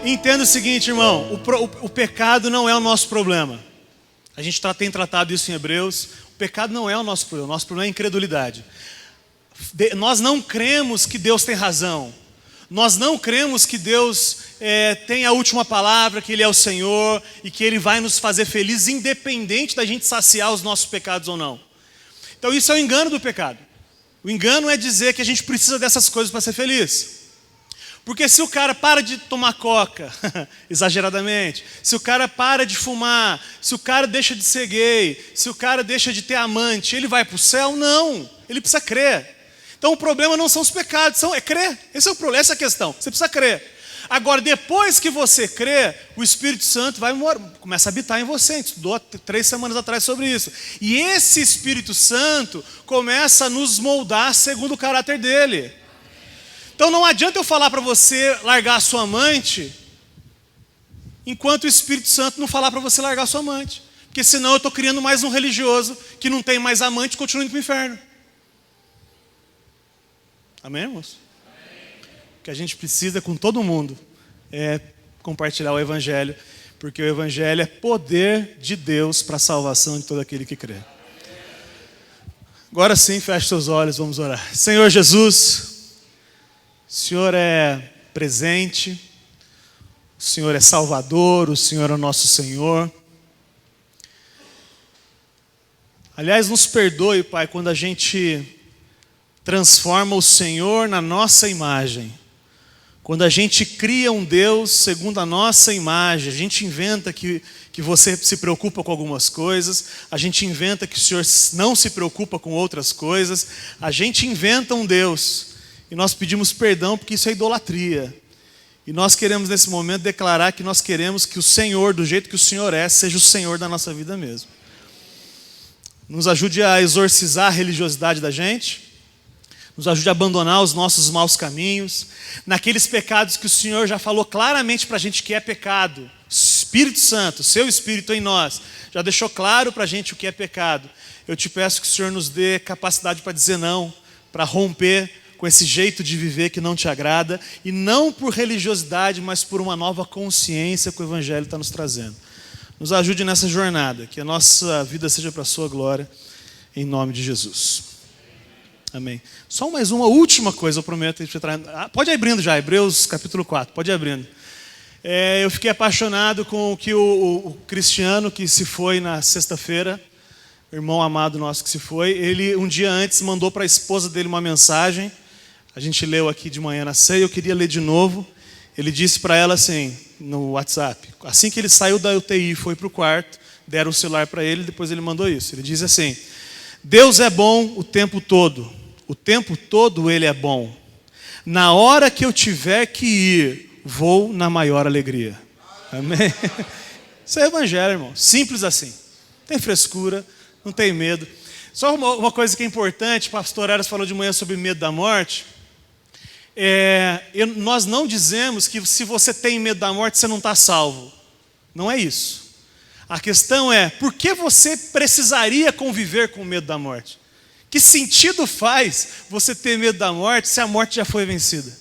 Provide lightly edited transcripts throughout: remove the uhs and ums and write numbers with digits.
Entenda o seguinte, irmão, o pecado não é o nosso problema. A gente tem tratado isso em Hebreus. O pecado não é o nosso problema é a incredulidade. Nós não cremos que Deus tem razão. Nós não cremos que Deus tem a última palavra, que Ele é o Senhor e que Ele vai nos fazer felizes, independente da gente saciar os nossos pecados ou não. Então isso é o engano do pecado. O engano é dizer que a gente precisa dessas coisas para ser feliz. Porque se o cara para de tomar coca, exageradamente, se o cara para de fumar, se o cara deixa de ser gay, se o cara deixa de ter amante, ele vai para o céu? Não, ele precisa crer. Então o problema não são os pecados, é crer. Esse é o problema, essa é a questão, você precisa crer. Agora, depois que você crê, o Espírito Santo começa a habitar em você. A gente estudou 3 semanas atrás sobre isso. E esse Espírito Santo começa a nos moldar segundo o caráter dele. Então não adianta eu falar para você largar a sua amante, enquanto o Espírito Santo não falar para você largar a sua amante. Porque senão eu estou criando mais um religioso que não tem mais amante e continua indo para o inferno. Amém, irmãos? O que a gente precisa com todo mundo é compartilhar o Evangelho, porque o Evangelho é poder de Deus para a salvação de todo aquele que crê. Agora sim, feche seus olhos, vamos orar. Senhor Jesus, o Senhor é presente, o Senhor é Salvador, o Senhor é o nosso Senhor. Aliás, nos perdoe, Pai, quando a gente transforma o Senhor na nossa imagem. Quando a gente cria um Deus segundo a nossa imagem, a gente inventa que você se preocupa com algumas coisas, a gente inventa que o Senhor não se preocupa com outras coisas, a gente inventa um Deus. E nós pedimos perdão porque isso é idolatria. E nós queremos nesse momento declarar que nós queremos que o Senhor, do jeito que o Senhor é, seja o Senhor da nossa vida mesmo. Nos ajude a exorcizar a religiosidade da gente. Nos ajude a abandonar os nossos maus caminhos. Naqueles pecados que o Senhor já falou claramente para a gente que é pecado. Espírito Santo, seu Espírito em nós, já deixou claro para a gente o que é pecado. Eu te peço que o Senhor nos dê capacidade para dizer não, para romper com esse jeito de viver que não te agrada, e não por religiosidade, mas por uma nova consciência que o Evangelho está nos trazendo. Nos ajude nessa jornada, que a nossa vida seja para a sua glória, em nome de Jesus. Amém. Só mais uma última coisa, eu prometo. Pode ir abrindo já, Hebreus capítulo 4, pode ir abrindo. Eu fiquei apaixonado com o que o Cristiano, que se foi na sexta-feira, irmão amado nosso que se foi, ele um dia antes mandou para a esposa dele uma mensagem. A gente leu aqui de manhã na ceia, eu queria ler de novo. Ele disse para ela assim, no WhatsApp, assim que ele saiu da UTI, foi para o quarto, deram o celular para ele, depois ele mandou isso. Ele diz assim: Deus é bom o tempo todo Ele é bom. Na hora que eu tiver que ir, vou na maior alegria. Amém? Isso é Evangelho, irmão, simples assim. Não tem frescura, não tem medo. Só uma coisa que é importante, o pastor Eras falou de manhã sobre medo da morte. Nós não dizemos que se você tem medo da morte, você não está salvo. Não é isso. A questão é, por que você precisaria conviver com o medo da morte? Que sentido faz você ter medo da morte se a morte já foi vencida?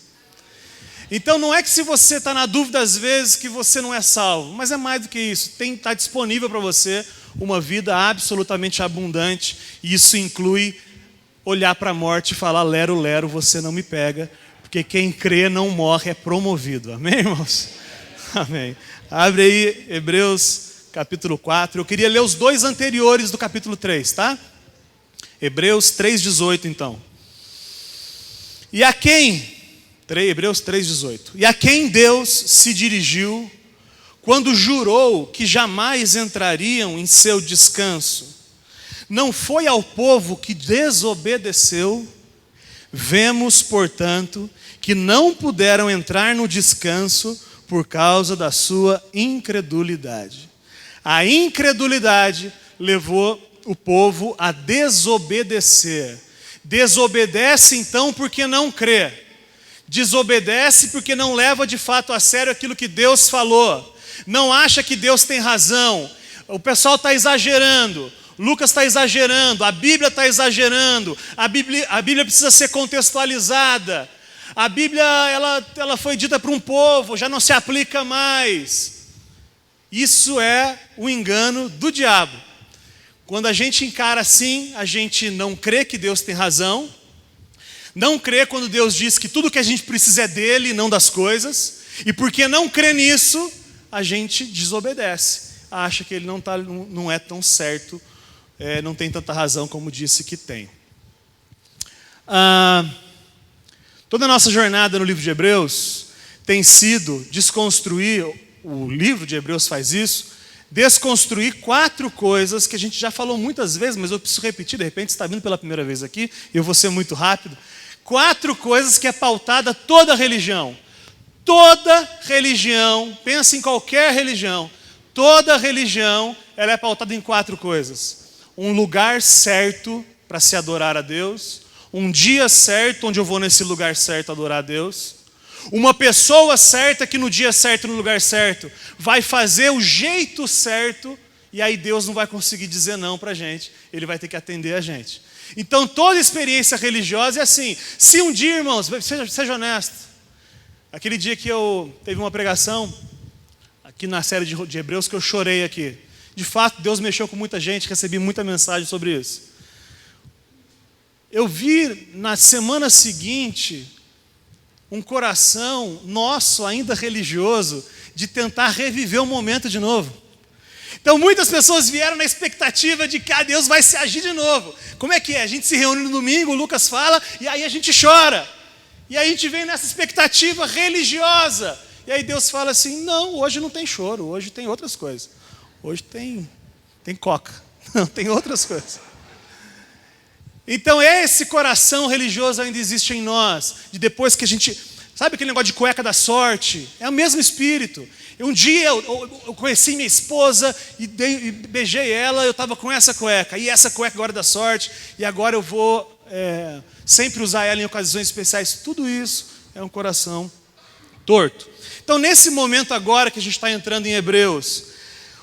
Então não é que se você está na dúvida às vezes que você não é salvo, mas é mais do que isso. Está disponível para você uma vida absolutamente abundante, e isso inclui olhar para a morte e falar: lero, lero, você não me pega, porque quem crê não morre, é promovido. Amém, irmãos? Amém. Abre aí Hebreus capítulo 4. Eu queria ler os 2 anteriores do capítulo 3, tá? Hebreus 3,18 então. Hebreus 3,18. E a quem Deus se dirigiu quando jurou que jamais entrariam em seu descanso? Não foi ao povo que desobedeceu? Vemos, portanto, que não puderam entrar no descanso por causa da sua incredulidade. A incredulidade levou o povo a desobedecer. Desobedece então porque não crê. Desobedece porque não leva de fato a sério aquilo que Deus falou. Não acha que Deus tem razão. O pessoal está exagerando. Lucas está exagerando. A Bíblia está exagerando. A Bíblia precisa ser contextualizada. A Bíblia ela foi dita para um povo, já não se aplica mais. Isso é o engano do diabo. Quando a gente encara assim, a gente não crê que Deus tem razão, não crê quando Deus diz que tudo que a gente precisa é dele e não das coisas, e porque não crê nisso, a gente desobedece, acha que ele não é tão certo, não tem tanta razão como disse que tem. Toda a nossa jornada no livro de Hebreus tem sido desconstruir, o livro de Hebreus faz isso, desconstruir 4 coisas que a gente já falou muitas vezes, mas eu preciso repetir, de repente você está vindo pela primeira vez aqui, e eu vou ser muito rápido. 4 coisas que é pautada toda religião. Toda religião, pensa em qualquer religião, toda religião, ela é pautada em 4 coisas. Um lugar certo para se adorar a Deus, um dia certo onde eu vou nesse lugar certo adorar a Deus, uma pessoa certa que no dia certo, no lugar certo, vai fazer o jeito certo, e aí Deus não vai conseguir dizer não para a gente, ele vai ter que atender a gente. Então toda experiência religiosa é assim. Se um dia, irmãos, seja honesto, aquele dia que eu teve uma pregação, aqui na série de Hebreus, que eu chorei aqui, de fato Deus mexeu com muita gente, recebi muita mensagem sobre isso. Eu vi na semana seguinte um coração nosso, ainda religioso, de tentar reviver o momento de novo. Então muitas pessoas vieram na expectativa de que Deus vai se agir de novo. Como é que é? A gente se reúne no domingo, o Lucas fala, e aí a gente chora. E aí a gente vem nessa expectativa religiosa. E aí Deus fala assim, não, hoje não tem choro, hoje tem outras coisas. Hoje tem coca, não, tem outras coisas. Então esse coração religioso ainda existe em nós, de depois que a gente, sabe aquele negócio de cueca da sorte? É o mesmo espírito. Um dia eu conheci minha esposa e beijei ela, eu estava com essa cueca, e essa cueca agora é da sorte, e agora eu vou sempre usar ela em ocasiões especiais. Tudo isso é um coração torto. Então nesse momento agora que a gente está entrando em Hebreus,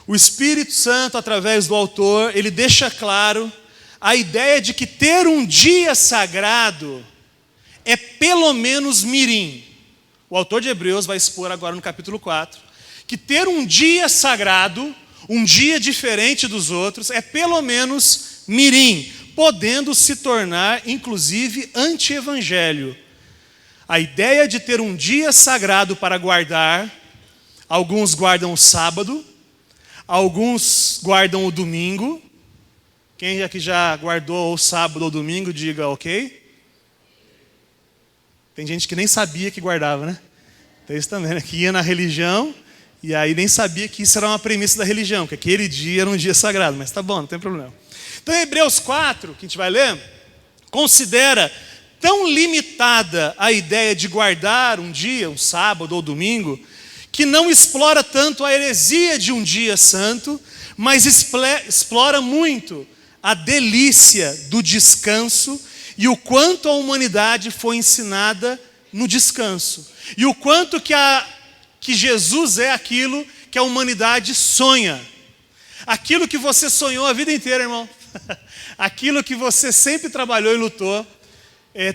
o Espírito Santo, através do autor, ele deixa claro a ideia de que ter um dia sagrado é pelo menos mirim. O autor de Hebreus vai expor agora no capítulo 4, que ter um dia sagrado, um dia diferente dos outros, é pelo menos mirim, podendo se tornar, inclusive, anti-evangelho. A ideia de ter um dia sagrado para guardar, alguns guardam o sábado, alguns guardam o domingo. Quem aqui já guardou o sábado ou domingo, diga ok. Tem gente que nem sabia que guardava, né? Tem isso também, né? Que ia na religião e aí nem sabia que isso era uma premissa da religião, que aquele dia era um dia sagrado, mas tá bom, não tem problema. Então Hebreus 4, que a gente vai ler, considera tão limitada a ideia de guardar um dia, um sábado ou domingo, que não explora tanto a heresia de um dia santo, mas explora muito a delícia do descanso e o quanto a humanidade foi ensinada no descanso. E o quanto que Jesus é aquilo que a humanidade sonha. Aquilo que você sonhou a vida inteira, irmão. Aquilo que você sempre trabalhou e lutou,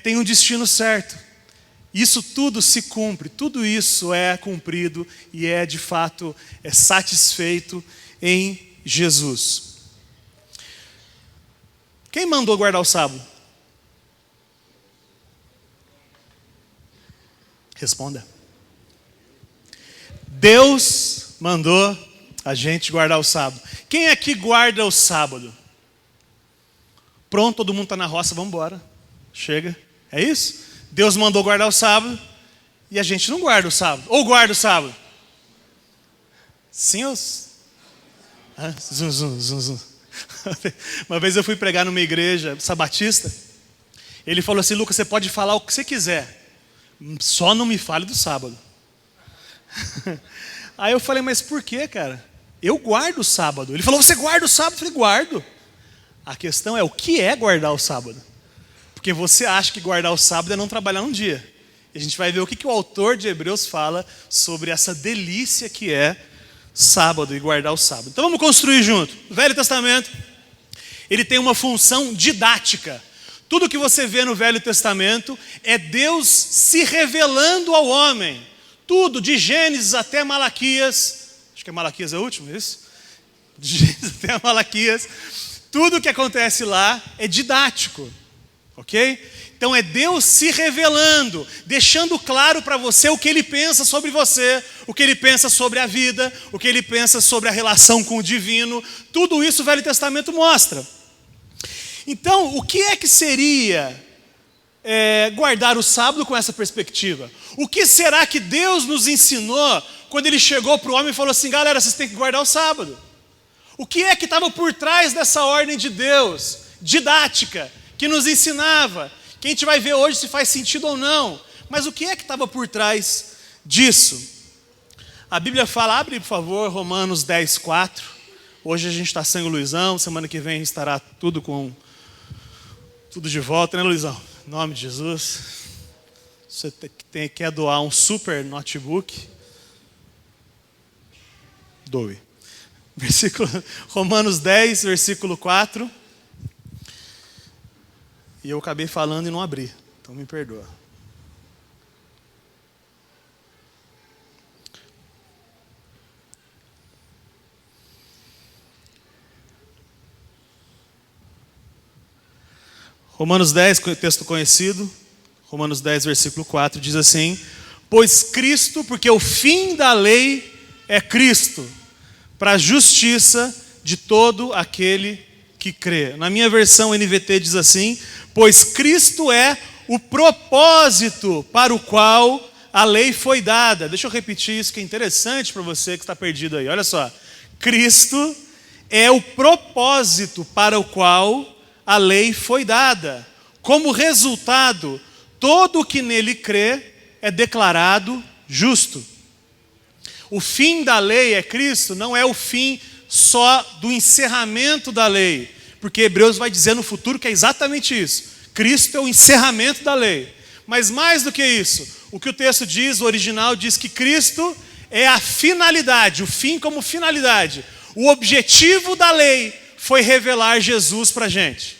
tem um destino certo. Isso tudo se cumpre, tudo isso é cumprido e de fato satisfeito em Jesus. Quem mandou guardar o sábado? Responda. Deus mandou a gente guardar o sábado. Quem aqui guarda o sábado? Pronto, todo mundo está na roça, vamos embora. Chega, é isso? Deus mandou guardar o sábado e a gente não guarda o sábado. Ou guarda o sábado? Sim ou... Zum, zum, zum, zum. Uma vez eu fui pregar numa igreja sabatista. Ele falou assim, Lucas, você pode falar o que você quiser, só não me fale do sábado. Aí eu falei, mas por quê, cara? Eu guardo o sábado. Ele falou, você guarda o sábado? Eu falei, guardo. A questão é, o que é guardar o sábado? Porque você acha que guardar o sábado é não trabalhar um dia. E a gente vai ver o que o autor de Hebreus fala sobre essa delícia que é sábado e guardar o sábado. Então vamos construir junto. O Velho Testamento, ele tem uma função didática. Tudo que você vê no Velho Testamento é Deus se revelando ao homem. Tudo, de Gênesis até Malaquias. Acho que Malaquias é o último, isso? De Gênesis até Malaquias. Tudo que acontece lá é didático, ok? Então é Deus se revelando, deixando claro para você o que Ele pensa sobre você, o que Ele pensa sobre a vida, o que Ele pensa sobre a relação com o divino. Tudo isso o Velho Testamento mostra. Então, o que é que seria guardar o sábado com essa perspectiva? O que será que Deus nos ensinou quando Ele chegou para o homem e falou assim: galera, vocês têm que guardar o sábado? O que é que estava por trás dessa ordem de Deus, didática, que nos ensinava? Que a gente vai ver hoje se faz sentido ou não. Mas o que é que estava por trás disso? A Bíblia fala, abre por favor, Romanos 10, 4. Hoje a gente está sem o Luizão, semana que vem estará tudo de volta, né, Luizão? Em nome de Jesus. Você quer doar um super notebook? Doe. Romanos 10, versículo 4. E eu acabei falando e não abri, então me perdoa. Romanos 10, texto conhecido, Romanos 10, versículo 4, diz assim: pois Cristo, porque o fim da lei é Cristo, para a justiça de todo aquele que crê. Na minha versão NVT diz assim: pois Cristo é o propósito para o qual a lei foi dada. Deixa eu repetir isso que é interessante para você que está perdido aí. Olha só. Cristo é o propósito para o qual a lei foi dada. Como resultado, todo o que nele crê é declarado justo. O fim da lei é Cristo, não é o fim só do encerramento da lei, porque Hebreus vai dizer no futuro que é exatamente isso. Cristo é o encerramento da lei. Mas mais do que isso, o que o texto diz, o original diz que Cristo é a finalidade, o fim como finalidade. O objetivo da lei foi revelar Jesus para a gente.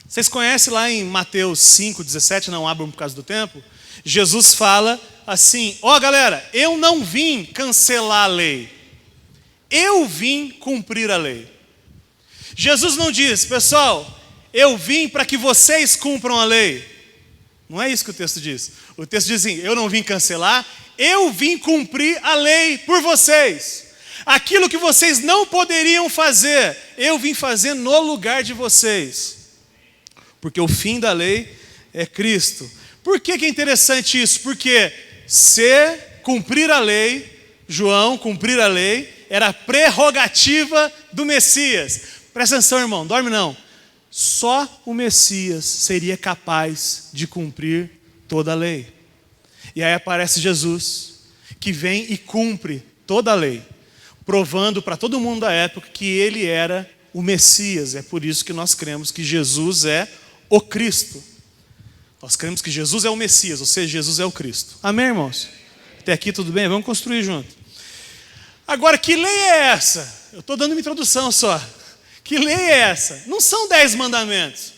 Vocês conhecem lá em Mateus 5,17, não abram por causa do tempo? Jesus fala assim: ó galera, eu não vim cancelar a lei, eu vim cumprir a lei. Jesus não diz, pessoal, eu vim para que vocês cumpram a lei. Não é isso que o texto diz. O texto diz assim: eu não vim cancelar, eu vim cumprir a lei por vocês. Aquilo que vocês não poderiam fazer, eu vim fazer no lugar de vocês. Porque o fim da lei é Cristo. Por que é interessante isso? Porque cumprir a lei, João, cumprir a lei, era a prerrogativa do Messias. Presta atenção, irmão, dorme não. Só o Messias seria capaz de cumprir toda a lei. E aí aparece Jesus, que vem e cumpre toda a lei, provando para todo mundo da época que ele era o Messias. É por isso que nós cremos que Jesus é o Cristo. Nós cremos que Jesus é o Messias, ou seja, Jesus é o Cristo. Amém, irmãos? Até aqui tudo bem? Vamos construir junto. Agora, que lei é essa? Eu estou dando uma introdução só. Que lei é essa? Não são 10 mandamentos.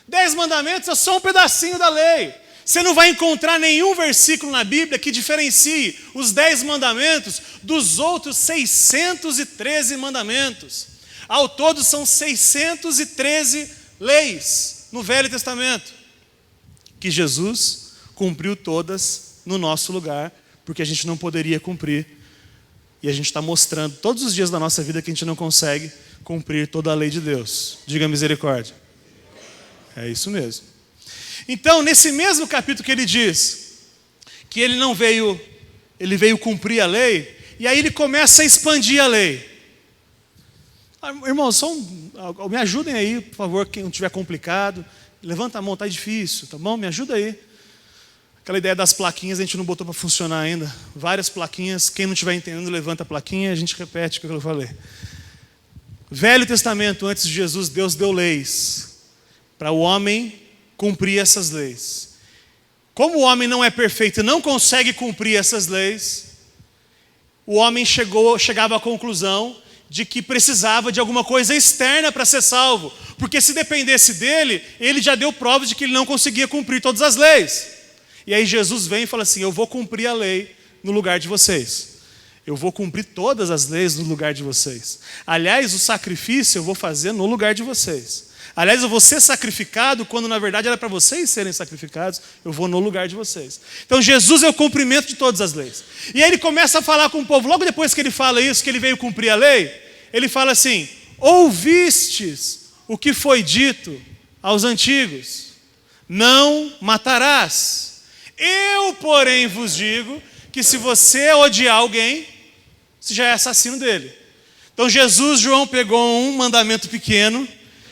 10 mandamentos é só um pedacinho da lei. Você não vai encontrar nenhum versículo na Bíblia que diferencie os 10 mandamentos dos outros 613 mandamentos. Ao todo são 613 leis no Velho Testamento, que Jesus cumpriu todas no nosso lugar, porque a gente não poderia cumprir. E a gente está mostrando todos os dias da nossa vida que a gente não consegue cumprir toda a lei de Deus. Diga misericórdia. É isso mesmo. Então, nesse mesmo capítulo que ele diz que ele veio cumprir a lei, e aí ele começa a expandir a lei. Irmãos, me ajudem aí, por favor, quem não tiver complicado. Levanta a mão, está difícil, tá bom? Me ajuda aí. Aquela ideia das plaquinhas a gente não botou para funcionar ainda. Várias plaquinhas, quem não estiver entendendo, levanta a plaquinha e a gente repete o que eu falei. Velho Testamento, antes de Jesus, Deus deu leis para o homem cumprir essas leis. Como o homem não é perfeito e não consegue cumprir essas leis, o homem chegava à conclusão de que precisava de alguma coisa externa para ser salvo, porque se dependesse dele, ele já deu provas de que ele não conseguia cumprir todas as leis. E aí Jesus vem e fala assim: eu vou cumprir a lei no lugar de vocês. Eu vou cumprir todas as leis no lugar de vocês. Aliás, o sacrifício eu vou fazer no lugar de vocês. Aliás, eu vou ser sacrificado quando na verdade era para vocês serem sacrificados. Eu vou no lugar de vocês. Então Jesus é o cumprimento de todas as leis. E aí ele começa a falar com o povo. Logo depois que ele fala isso, que ele veio cumprir a lei, ele fala assim: ouvistes o que foi dito aos antigos: não matarás. Eu, porém, vos digo que se você odiar alguém, você já é assassino dele. Então João pegou um mandamento pequeno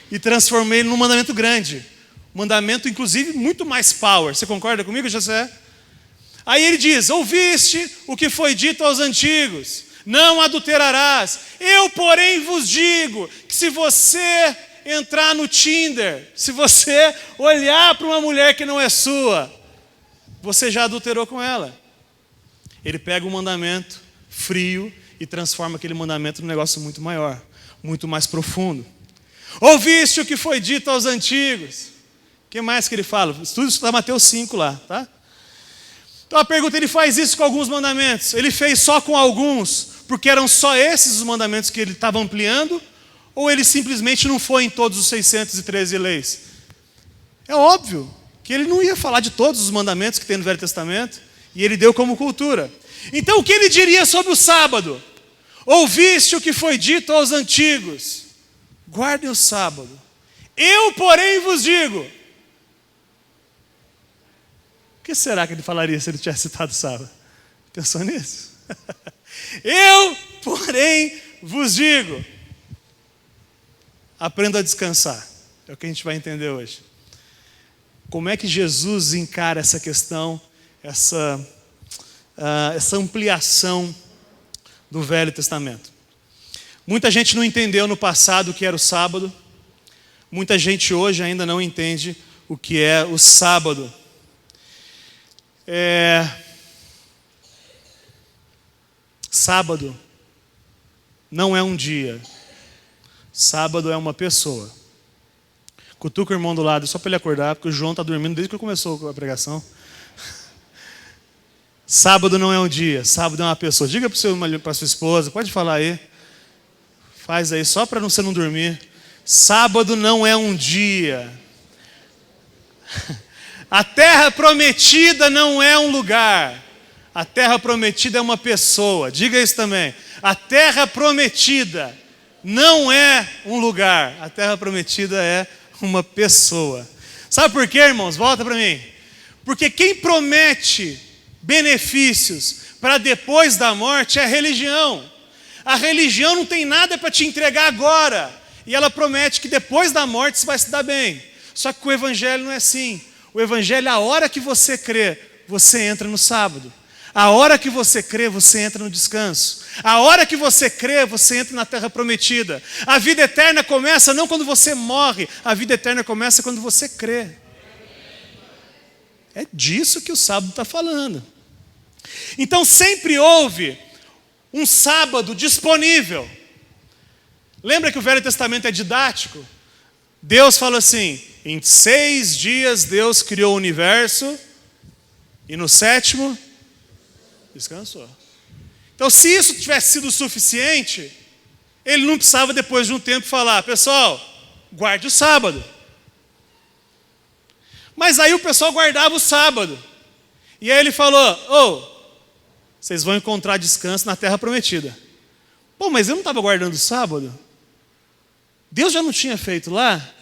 e transformou ele num mandamento grande. Um mandamento, inclusive, muito mais power. Você concorda comigo, José? Aí ele diz: ouviste o que foi dito aos antigos: não adulterarás. Eu, porém, vos digo que se você entrar no Tinder, se você olhar para uma mulher que não é sua, você já adulterou com ela. Ele pega um mandamento frio e transforma aquele mandamento num negócio muito maior, muito mais profundo. Ouviste o que foi dito aos antigos. O que mais que ele fala? Estuda isso, Mateus 5 lá, tá? Então a pergunta: ele faz isso com alguns mandamentos? Ele fez só com alguns, porque eram só esses os mandamentos que ele estava ampliando? Ou ele simplesmente não foi em todos os 613 leis? É óbvio que ele não ia falar de todos os mandamentos que tem no Velho Testamento, e ele deu como cultura. Então o que ele diria sobre o sábado? Ouviste o que foi dito aos antigos: guardem o sábado. Eu, porém, vos digo. O que será que ele falaria se ele tivesse citado o sábado? Pensou nisso? Eu, porém, vos digo. Aprenda a descansar. É o que a gente vai entender hoje. Como é que Jesus encara essa questão, essa ampliação do Velho Testamento? Muita gente não entendeu no passado o que era o sábado. Muita gente hoje ainda não entende o que é o sábado. Sábado não é um dia. Sábado é uma pessoa. Cutuca o irmão do lado só para ele acordar, porque o João está dormindo desde que começou a pregação. Sábado não é um dia, sábado é uma pessoa. Diga para sua esposa, pode falar aí. Faz aí, só para você não dormir. Sábado não é um dia. A terra prometida não é um lugar. A terra prometida é uma pessoa. Diga isso também. A terra prometida não é um lugar. A terra prometida é uma pessoa. Sabe por quê, irmãos? Volta para mim. Porque quem promete benefícios para depois da morte é a religião. A religião não tem nada para te entregar agora. E ela promete que depois da morte você vai se dar bem. Só que o evangelho não é assim. O evangelho, a hora que você crê, você entra no sábado. A hora que você crê, você entra no descanso. A hora que você crê, você entra na terra prometida. A vida eterna começa não quando você morre. A vida eterna começa quando você crê. É disso que o sábado está falando. Então sempre houve um sábado disponível. Lembra que o Velho Testamento é didático? Deus fala assim: em 6 dias Deus criou o universo e no 7º descansou. Então, se isso tivesse sido suficiente, ele não precisava depois de um tempo falar: pessoal, guarde o sábado. Mas aí o pessoal guardava o sábado. E aí ele falou: vocês vão encontrar descanso na terra prometida. Pô, mas eu não estava guardando o sábado? Deus já não tinha feito lá?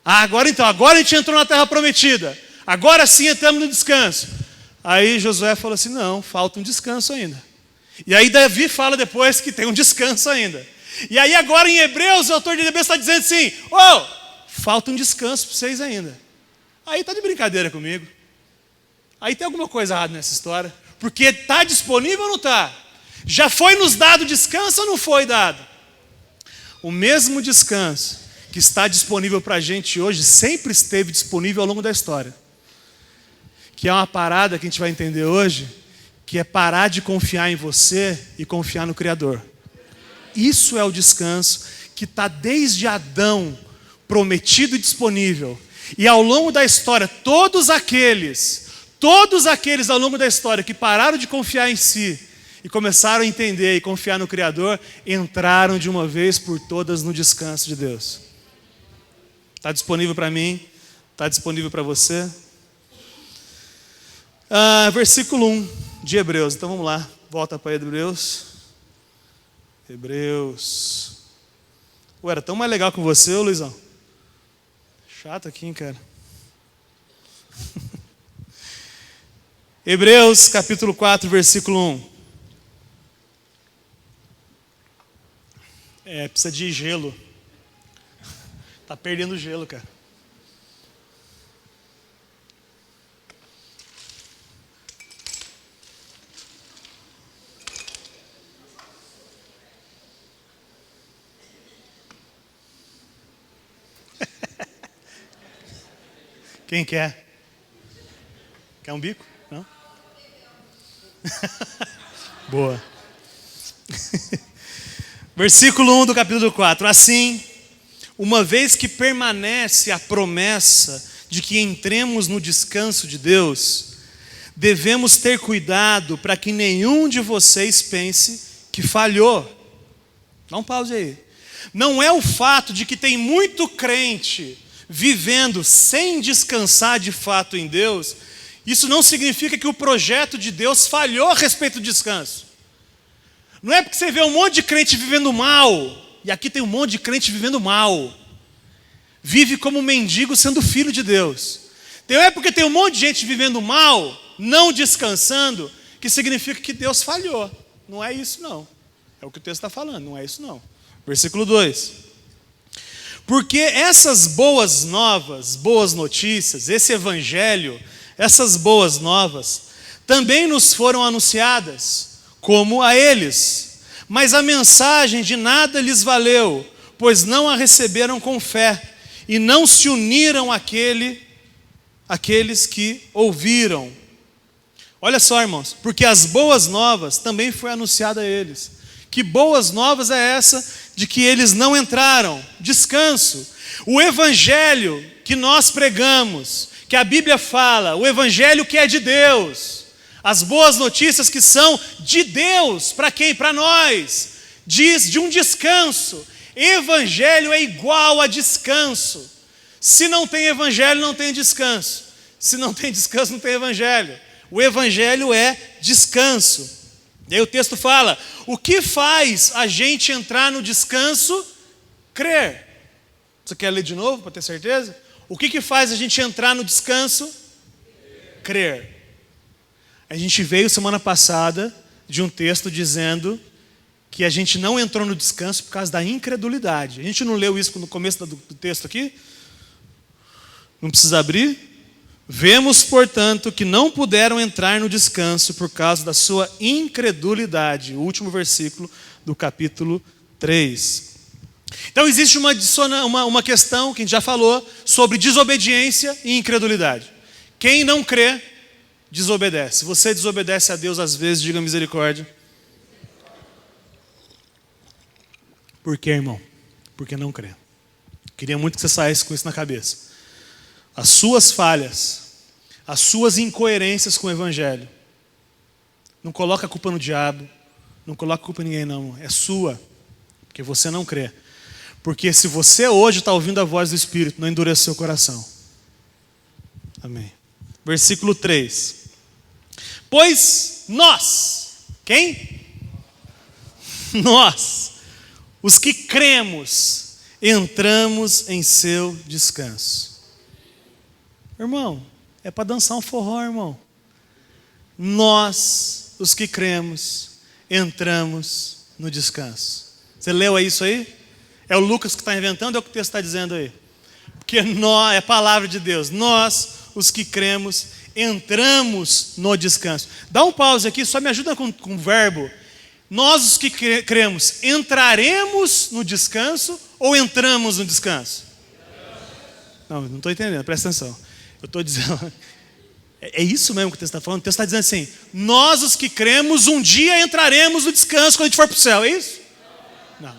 Agora a gente entrou na terra prometida. Agora sim entramos no descanso. Aí Josué falou assim: não, falta um descanso ainda. E aí Davi fala depois que tem um descanso ainda. E aí agora em Hebreus, o autor de Hebreus está dizendo assim: falta um descanso para vocês ainda. Aí está de brincadeira comigo. Aí tem alguma coisa errada nessa história. Porque está disponível ou não está? Já foi nos dado descanso ou não foi dado? O mesmo descanso que está disponível para a gente hoje sempre esteve disponível ao longo da história. Que é uma parada que a gente vai entender hoje, que é parar de confiar em você e confiar no Criador. isso é o descanso que está desde Adão prometido e disponível. E ao longo da história, todos aqueles ao longo da história que pararam de confiar em si e começaram a entender e confiar no Criador, entraram de uma vez por todas no descanso de Deus. Está disponível para mim? Está disponível para você? Versículo 1 de Hebreus. Então vamos lá, volta para Hebreus. Hebreus. Ué, era tão mais legal com você, ô Luizão? Chato aqui, hein, cara? Hebreus capítulo 4, versículo 1. Precisa de gelo. Tá perdendo gelo, cara. Quem quer? Quer um bico? Não? Boa. Versículo 1 do capítulo 4. Assim, uma vez que permanece a promessa de que entremos no descanso de Deus, devemos ter cuidado para que nenhum de vocês pense que falhou. Dá um pause aí. Não é o fato de que tem muito crente vivendo sem descansar de fato em Deus, isso não significa que o projeto de Deus falhou a respeito do descanso. Não é porque você vê um monte de crente vivendo mal, e aqui tem um monte de crente vivendo mal, vive como mendigo sendo filho de Deus. Não é porque tem um monte de gente vivendo mal, não descansando, que significa que Deus falhou. Não é isso não. É o que o texto está falando, não é isso não. Versículo 2. Porque essas boas novas, boas notícias, esse evangelho, essas boas novas, também nos foram anunciadas, como a eles. Mas a mensagem de nada lhes valeu, pois não a receberam com fé, e não se uniram àqueles que ouviram. Olha só, irmãos, porque as boas novas também foi anunciada a eles. Que boas novas é essa de que eles não entraram? Descanso. O evangelho que nós pregamos, que a Bíblia fala, o evangelho que é de Deus, as boas notícias que são de Deus, para quem? Para nós, diz de um descanso. Evangelho é igual a descanso. Se não tem evangelho, não tem descanso. Se não tem descanso, não tem evangelho. O evangelho é descanso. E aí o texto fala, o que faz a gente entrar no descanso? Crer. Você quer ler de novo para ter certeza? O que faz a gente entrar no descanso? Crer. A gente veio semana passada de um texto dizendo que a gente não entrou no descanso por causa da incredulidade. A gente não leu isso no começo do texto aqui? Não precisa abrir? Vemos, portanto, que não puderam entrar no descanso por causa da sua incredulidade. O último versículo do capítulo 3. Então existe uma questão que a gente já falou sobre desobediência e incredulidade. Quem não crê, desobedece. Você desobedece a Deus às vezes, diga misericórdia. Por quê, irmão? Porque não crê. Queria muito que você saísse com isso na cabeça. As suas falhas, as suas incoerências com o evangelho. Não coloca a culpa no diabo, não coloca a culpa em ninguém não, é sua, porque você não crê. Porque se você hoje está ouvindo a voz do Espírito, não endureça o seu coração. Amém. Versículo 3. Pois nós, quem? Nós, os que cremos, entramos em seu descanso. Irmão, é para dançar um forró, irmão. Nós, os que cremos, entramos no descanso. Você leu isso aí? É o Lucas que está inventando, é o que o texto está dizendo aí? Porque nós, é a palavra de Deus. Nós, os que cremos, entramos no descanso. Dá um pause aqui, só me ajuda com o verbo. Nós, os que cremos, entraremos no descanso ou entramos no descanso? Não estou entendendo, presta atenção. Eu estou dizendo, é isso mesmo que o texto está falando? O texto está dizendo assim, nós os que cremos um dia entraremos no descanso quando a gente for para o céu, é isso? Não.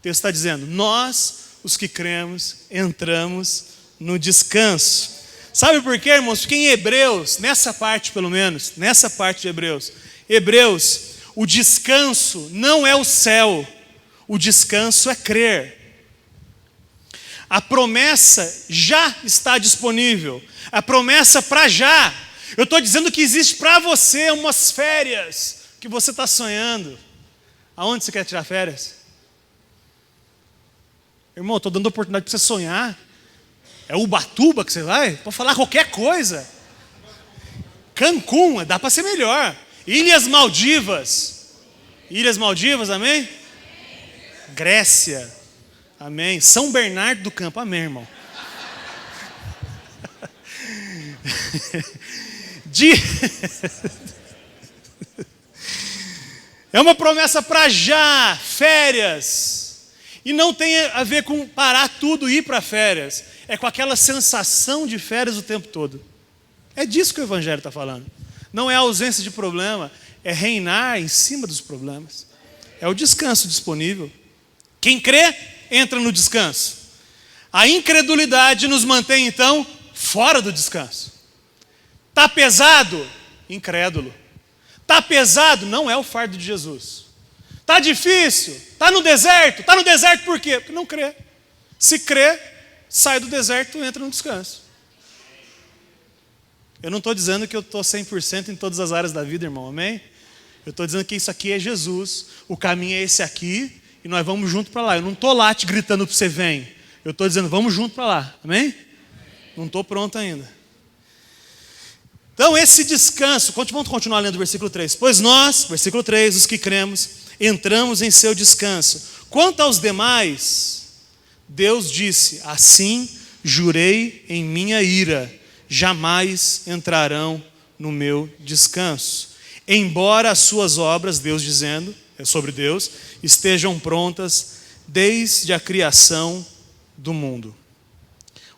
texto está dizendo, nós, os que cremos, entramos no descanso. Sabe por quê, irmãos? Porque em Hebreus, nessa parte pelo menos, nessa parte de Hebreus, o descanso não é o céu, o descanso é crer. A promessa já está disponível, a promessa para já. Eu estou dizendo que existe para você umas férias que você está sonhando. Aonde você quer tirar férias? Irmão, estou dando oportunidade para você sonhar. É Ubatuba que você vai? Pode falar qualquer coisa. Cancún, dá para ser melhor. Ilhas Maldivas. Ilhas Maldivas, amém? Grécia, amém. São Bernardo do Campo, amém, irmão. É uma promessa para já, férias. E não tem a ver com parar tudo e ir para férias. É com aquela sensação de férias o tempo todo. É disso que o Evangelho está falando. Não é a ausência de problema, é reinar em cima dos problemas. É o descanso disponível. Quem crê, entra no descanso. A incredulidade nos mantém, então, fora do descanso. Está pesado? Incrédulo. Está pesado? Não é o fardo de Jesus. Está difícil? Está no deserto? Está no deserto por quê? Porque não crê. Se crê, sai do deserto e entra no descanso. Eu não estou dizendo que eu estou 100% em todas as áreas da vida, irmão, amém? Eu estou dizendo que isso aqui é Jesus, o caminho é esse aqui, e nós vamos junto para lá. Eu não estou lá te gritando para você vem. Eu estou dizendo, vamos junto para lá, amém? Não estou pronto ainda. Então esse descanso, vamos continuar lendo o versículo 3. Pois nós, versículo 3, os que cremos, entramos em seu descanso. Quanto aos demais, Deus disse, assim jurei em minha ira, jamais entrarão no meu descanso. Embora as suas obras, Deus dizendo, é sobre Deus, estejam prontas desde a criação do mundo.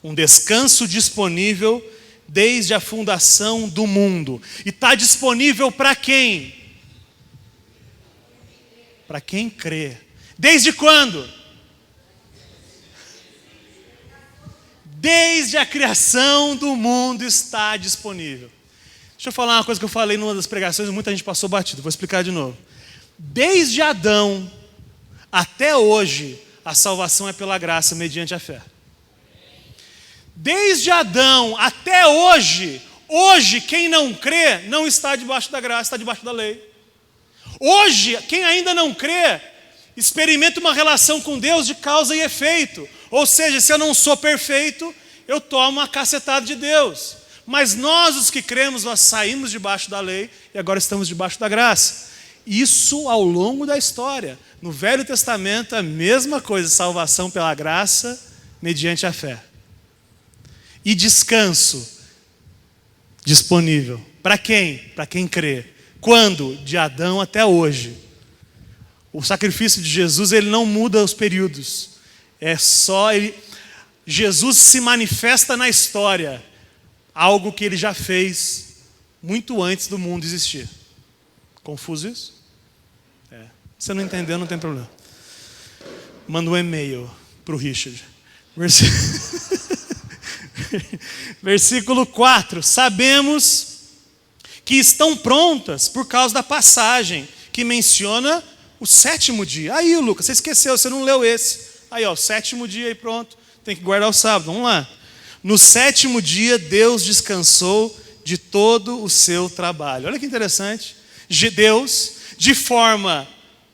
Um descanso disponível desde a fundação do mundo. E está disponível para quem? Para quem crê. Desde quando? Desde a criação do mundo está disponível. Deixa eu falar uma coisa que eu falei numa das pregações e muita gente passou batido. Vou explicar de novo. Desde Adão até hoje, a salvação é pela graça mediante a fé. Desde Adão até hoje, quem não crê não está debaixo da graça, está debaixo da lei. Hoje, quem ainda não crê, experimenta uma relação com Deus de causa e efeito. Ou seja, se eu não sou perfeito, eu tomo uma cacetada de Deus. Mas nós, os que cremos, nós saímos debaixo da lei e agora estamos debaixo da graça. Isso ao longo da história. No Velho Testamento, a mesma coisa, salvação pela graça mediante a fé. E descanso disponível. Para quem? Para quem crê. Quando? De Adão até hoje. O sacrifício de Jesus, ele não muda os períodos. Jesus se manifesta na história. Algo que ele já fez muito antes do mundo existir. Confuso isso? Se você não entendeu, não tem problema. Manda um e-mail para o Richard. Versículo 4. Sabemos que estão prontas por causa da passagem que menciona o sétimo dia. Aí, Lucas, você esqueceu, você não leu esse. Aí, ó, o sétimo dia aí pronto. Tem que guardar o sábado, vamos lá. No sétimo dia, Deus descansou de todo o seu trabalho. Olha que interessante. Deus, de forma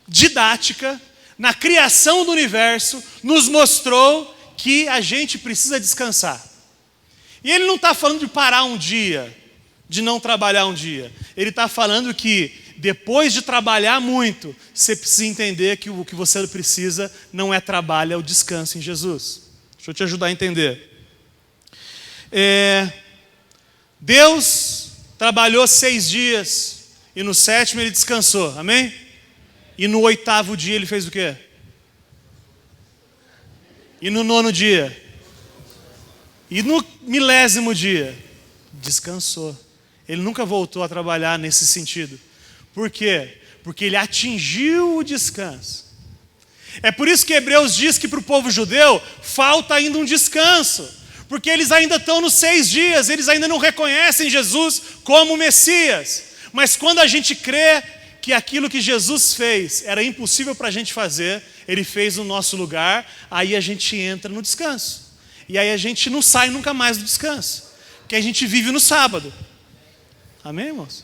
didática, na criação do universo, nos mostrou que a gente precisa descansar. E ele não está falando de parar um dia, de não trabalhar um dia. Ele está falando que depois de trabalhar muito, você precisa entender que o que você precisa não é trabalho, é o descanso em Jesus. Deixa eu te ajudar a entender. Deus trabalhou 6 dias e no 7º ele descansou, amém? E no 8º dia ele fez o quê? E no 9º dia? E no 1000º dia? Descansou. Ele nunca voltou a trabalhar nesse sentido. Por quê? Porque ele atingiu o descanso. É por isso que Hebreus diz que para o povo judeu falta ainda um descanso, porque eles ainda estão nos 6 dias, eles ainda não reconhecem Jesus como Messias. Mas quando a gente crê que aquilo que Jesus fez era impossível para a gente fazer, Ele fez no nosso lugar, aí a gente entra no descanso. E aí a gente não sai nunca mais do descanso, porque a gente vive no sábado. Amém, irmãos?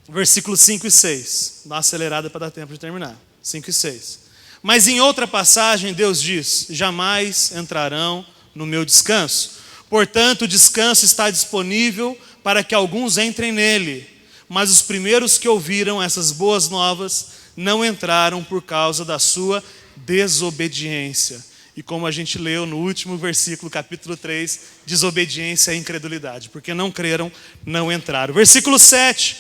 Versículos 5 e 6. Dá uma acelerada para dar tempo de terminar. 5 e 6. Mas em outra passagem Deus diz: jamais entrarão no meu descanso. Portanto, o descanso está disponível para que alguns entrem nele. Mas os primeiros que ouviram essas boas novas não entraram por causa da sua desobediência. E como a gente leu no último versículo, capítulo 3, desobediência e incredulidade. Porque não creram, não entraram. Versículo 7.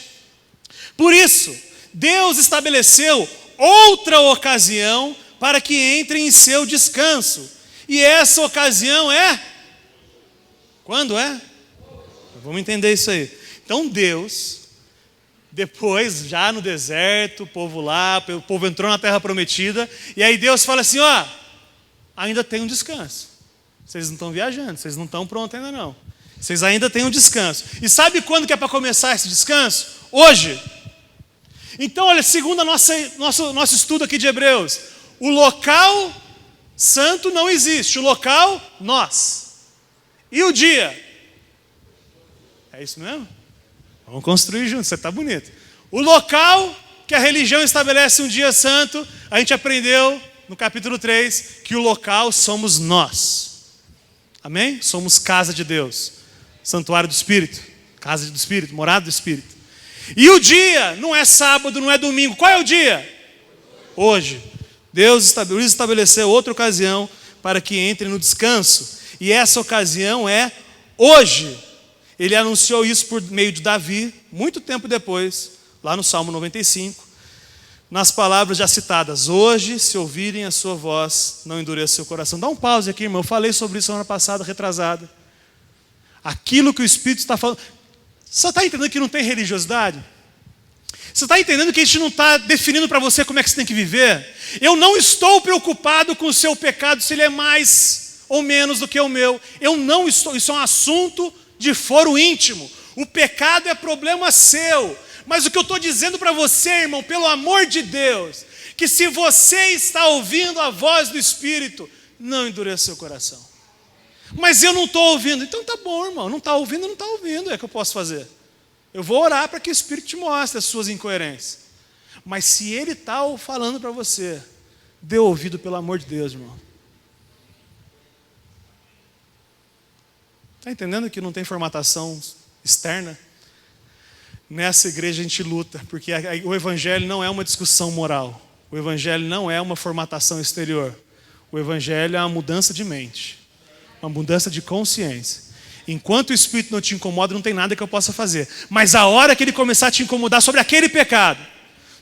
Por isso, Deus estabeleceu outra ocasião para que entrem em seu descanso. E essa ocasião é... Quando é? Vamos entender isso aí. Então Deus, depois, já no deserto, o povo lá, o povo entrou na terra prometida, e aí Deus fala assim, ó, ainda tem um descanso. Vocês não estão viajando, vocês não estão prontos ainda não. Vocês ainda têm um descanso. E sabe quando que é para começar esse descanso? Hoje. Então, olha, segundo nosso estudo aqui de Hebreus, o local santo não existe, o local, nós. E o dia? É isso mesmo? Vamos construir juntos, você está bonito. O local que a religião estabelece um dia santo, a gente aprendeu no capítulo 3 que o local somos nós. Amém? Somos casa de Deus, santuário do Espírito, casa do Espírito, morada do Espírito. E o dia não é sábado, não é domingo. Qual é o dia? Hoje. Deus estabeleceu outra ocasião para que entre no descanso. E essa ocasião é hoje. Ele anunciou isso por meio de Davi, muito tempo depois, lá no Salmo 95, nas palavras já citadas: hoje, se ouvirem a sua voz, não endureça seu coração. Dá um pause aqui, irmão. Eu falei sobre isso semana passada, retrasada. Aquilo que o Espírito está falando. Você está entendendo que não tem religiosidade? Você está entendendo que a gente não está definindo para você como é que você tem que viver? Eu não estou preocupado com o seu pecado, se ele é mais ou menos do que o meu. Eu não estou, isso é um assunto de foro íntimo. O pecado é problema seu. Mas o que eu estou dizendo para você, irmão, pelo amor de Deus, que se você está ouvindo a voz do Espírito, não endureça seu coração. Mas eu não estou ouvindo. Então tá bom, irmão, não está ouvindo, não está ouvindo, é o que eu posso fazer. Eu vou orar para que o Espírito te mostre as suas incoerências. Mas se Ele está falando para você, dê ouvido, pelo amor de Deus, irmão. Está entendendo que não tem formatação externa? Nessa igreja a gente luta, porque o Evangelho não é uma discussão moral. O Evangelho não é uma formatação exterior. O Evangelho é uma mudança de mente, uma mudança de consciência. Enquanto o Espírito não te incomoda, não tem nada que eu possa fazer. Mas a hora que ele começar a te incomodar sobre aquele pecado,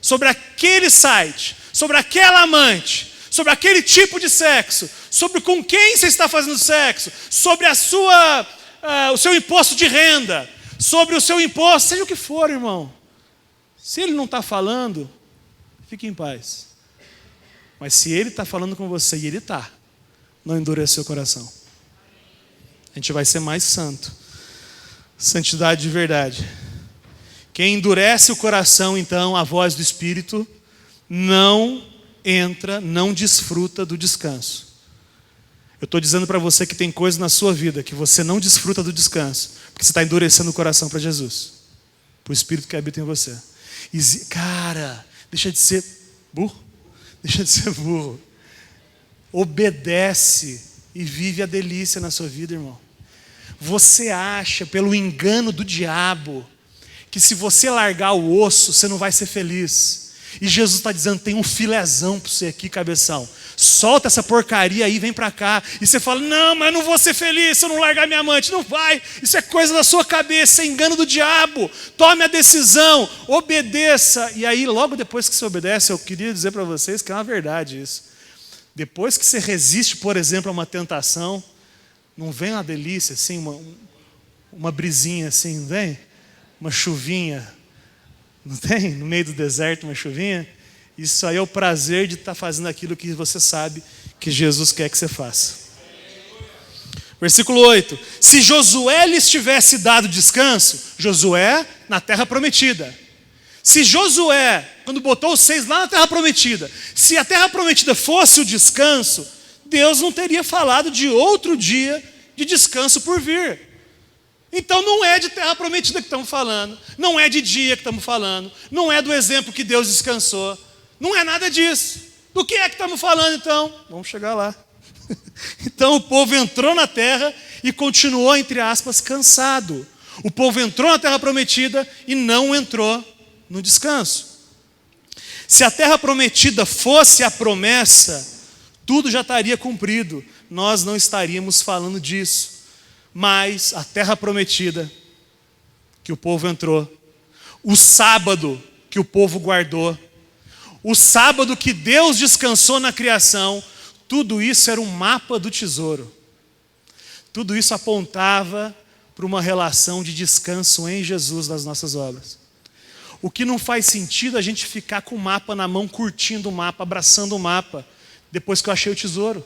sobre aquele site, sobre aquela amante, sobre aquele tipo de sexo, sobre com quem você está fazendo sexo, sobre o seu imposto de renda, sobre o seu imposto, seja o que for, irmão. Se ele não está falando, fique em paz. Mas se ele está falando com você, e ele está, não endureça seu coração. A gente vai ser mais santo. Santidade de verdade. Quem endurece o coração, então, a voz do Espírito, não entra, não desfruta do descanso. Eu estou dizendo para você que tem coisas na sua vida que você não desfruta do descanso, porque você está endurecendo o coração para Jesus, para o Espírito que habita em você. Cara, deixa de ser burro. Deixa de ser burro. Obedece e vive a delícia na sua vida, irmão. Você acha, pelo engano do diabo, que se você largar o osso, você não vai ser feliz. E Jesus está dizendo, tem um filézão para você aqui, cabeção. Solta essa porcaria aí, vem para cá. E você fala, não, mas eu não vou ser feliz se eu não largar minha amante. Não vai, isso é coisa da sua cabeça, é engano do diabo. Tome a decisão, obedeça. E aí, logo depois que você obedece, eu queria dizer para vocês que é uma verdade isso. Depois que você resiste, por exemplo, a uma tentação, não vem uma delícia, assim, uma brisinha assim, não vem? Uma chuvinha Não tem? No meio do deserto, uma chuvinha. Isso aí é o prazer de estar fazendo aquilo que você sabe que Jesus quer que você faça. Versículo 8. Se Josué lhes tivesse dado descanso, Josué na terra prometida. Se Josué, quando botou os 6 lá na terra prometida, se a terra prometida fosse o descanso, Deus não teria falado de outro dia de descanso por vir. Então não é de terra prometida que estamos falando, não é de dia que estamos falando, não é do exemplo que Deus descansou, não é nada disso. Do que é que estamos falando então? Vamos chegar lá. Então o povo entrou na terra e continuou, entre aspas, cansado. O povo entrou na terra prometida e não entrou no descanso. Se a terra prometida fosse a promessa, tudo já estaria cumprido. Nós não estaríamos falando disso. Mas a terra prometida que o povo entrou, o sábado que o povo guardou, o sábado que Deus descansou na criação, tudo isso era um mapa do tesouro. Tudo isso apontava para uma relação de descanso em Jesus das nossas obras. O que não faz sentido a gente ficar com o mapa na mão, curtindo o mapa, abraçando o mapa, depois que eu achei o tesouro.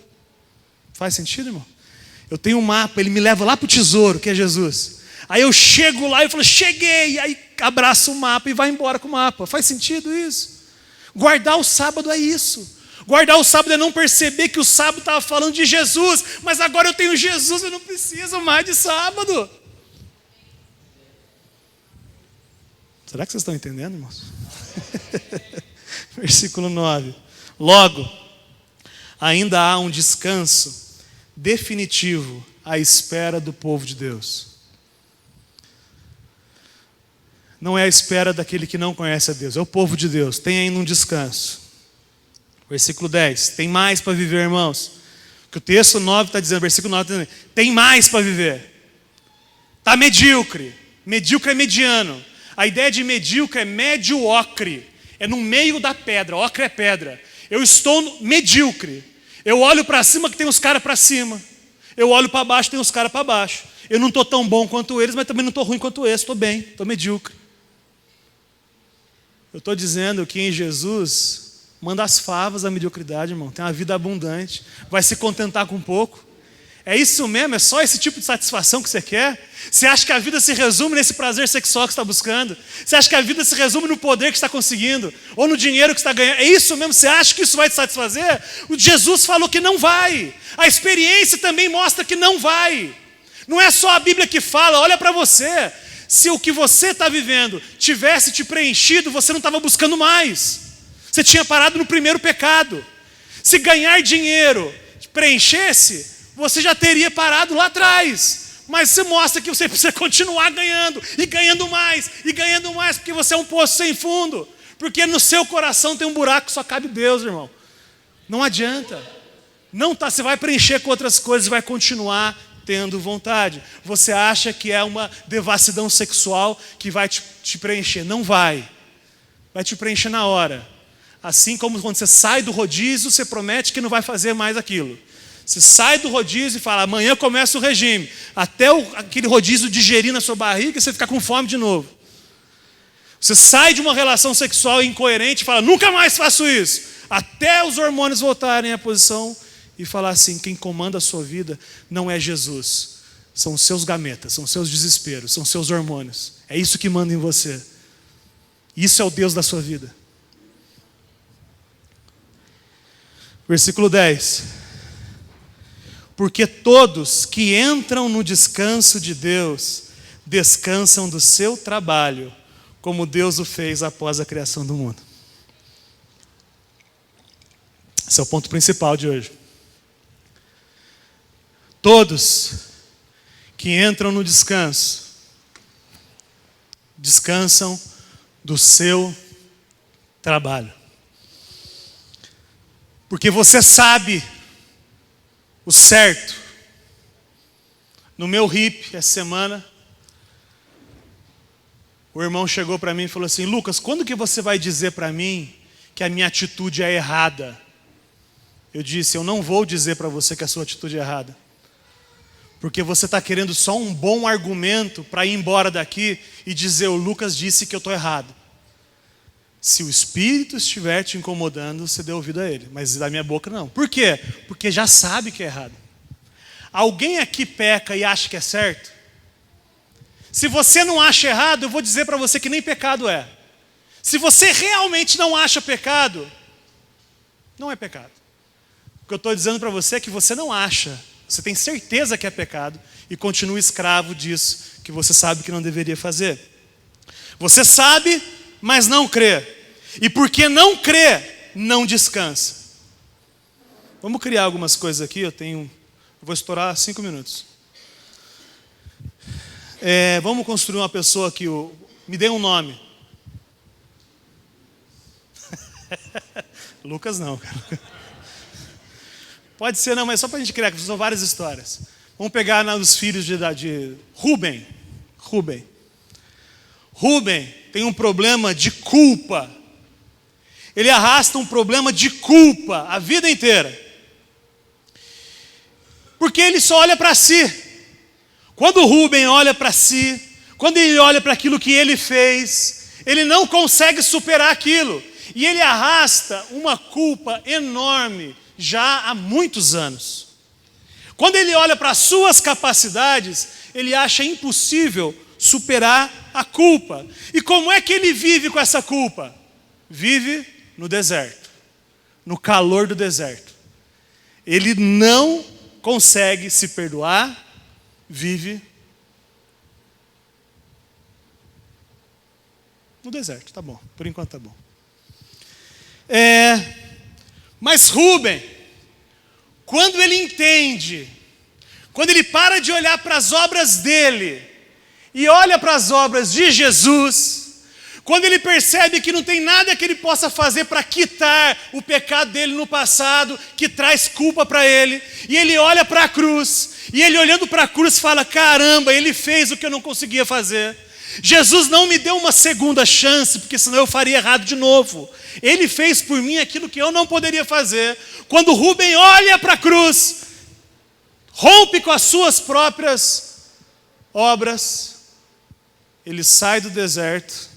Faz sentido, irmão? Eu tenho um mapa, ele me leva lá para o tesouro, que é Jesus. Aí eu chego lá e falo, cheguei, aí abraço o mapa e vai embora com o mapa. Faz sentido isso? Guardar o sábado é isso. Guardar o sábado é não perceber que o sábado estava falando de Jesus, mas agora eu tenho Jesus, eu não preciso mais de sábado. Será que vocês estão entendendo, irmãos? Versículo 9. Logo, ainda há um descanso definitivo à espera do povo de Deus. Não é a espera daquele que não conhece a Deus, é o povo de Deus. Tem ainda um descanso. Versículo 10. Tem mais para viver, irmãos. Que o texto 9 está dizendo, versículo 9 está dizendo, tem mais para viver. Está medíocre. Medíocre é mediano. A ideia de medíocre é médio-ocre. É no meio da pedra. Ocre é pedra. Eu estou medíocre. Eu olho para cima que tem os caras para cima. Eu olho para baixo tem os caras para baixo. Eu não estou tão bom quanto eles, mas também não estou ruim quanto eles. Estou bem, estou medíocre. Eu estou dizendo que em Jesus manda as favas da mediocridade, irmão. Tem uma vida abundante. Vai se contentar com pouco. É isso mesmo? É só esse tipo de satisfação que você quer? Você acha que a vida se resume nesse prazer sexual que você está buscando? Você acha que a vida se resume no poder que você está conseguindo? Ou no dinheiro que você está ganhando? É isso mesmo? Você acha que isso vai te satisfazer? O Jesus falou que não vai. A experiência também mostra que não vai. Não é só a Bíblia que fala, olha para você. Se o que você está vivendo tivesse te preenchido, você não estava buscando mais. Você tinha parado no primeiro pecado. Se ganhar dinheiro te preenchesse, você já teria parado lá atrás. Mas você mostra que você precisa continuar ganhando, e ganhando mais, porque você é um poço sem fundo. Porque no seu coração tem um buraco que só cabe Deus, irmão. Não adianta. Não tá, você vai preencher com outras coisas, vai continuar tendo vontade. Você acha que é uma devassidão sexual que vai te preencher. Não vai. Vai te preencher na hora. Assim como quando você sai do rodízio, você promete que não vai fazer mais aquilo. Você sai do rodízio e fala, amanhã começa o regime. Até aquele rodízio digerir na sua barriga e você ficar com fome de novo. Você sai de uma relação sexual incoerente e fala, nunca mais faço isso. Até os hormônios voltarem à posição e falar assim, quem comanda a sua vida não é Jesus. São os seus gametas, são os seus desesperos, são os seus hormônios. É isso que manda em você. Isso é o Deus da sua vida. Versículo 10. Porque todos que entram no descanso de Deus, descansam do seu trabalho, como Deus o fez após a criação do mundo. Esse é o ponto principal de hoje. Todos que entram no descanso, descansam do seu trabalho. Porque você sabe o certo. No meu RIP, essa semana, o irmão chegou para mim e falou assim, Lucas, quando que você vai dizer para mim que a minha atitude é errada? Eu disse, eu não vou dizer para você que a sua atitude é errada. Porque você está querendo só um bom argumento para ir embora daqui e dizer, o Lucas disse que eu estou errado. Se o Espírito estiver te incomodando, você dê ouvido a ele. Mas da minha boca não. Por quê? Porque já sabe que é errado. Alguém aqui peca e acha que é certo? Se você não acha errado, eu vou dizer para você que nem pecado é. Se você realmente não acha pecado, não é pecado. O que eu estou dizendo para você é que você não acha. Você tem certeza que é pecado e continua escravo disso que você sabe que não deveria fazer. Você sabe, mas não crê. E porque não crê, não descansa. Vamos criar algumas coisas aqui. Eu vou estourar 5 minutos. Vamos construir uma pessoa aqui. Me dê um nome. Lucas não. Pode ser não, mas só para a gente criar, que são várias histórias. Vamos pegar os filhos de Rubem. Rubem tem um problema de culpa. Ele arrasta um problema de culpa a vida inteira. Porque ele só olha para si. Quando Rubem olha para si, quando ele olha para aquilo que ele fez, ele não consegue superar aquilo. E ele arrasta uma culpa enorme já há muitos anos. Quando ele olha para as suas capacidades, ele acha impossível superar a culpa. E como é que ele vive com essa culpa? Vive no deserto, no calor do deserto. Ele não consegue se perdoar, vive no deserto. Tá bom, por enquanto tá bom. Mas Rubem, quando ele entende, quando ele para de olhar para as obras dele e olha para as obras de Jesus, quando ele percebe que não tem nada que ele possa fazer para quitar o pecado dele no passado, que traz culpa para ele, e ele olha para a cruz, e ele olhando para a cruz fala, caramba, ele fez o que eu não conseguia fazer. Jesus não me deu uma segunda chance, porque senão eu faria errado de novo. Ele fez por mim aquilo que eu não poderia fazer. Quando Rubem olha para a cruz, rompe com as suas próprias obras, ele sai do deserto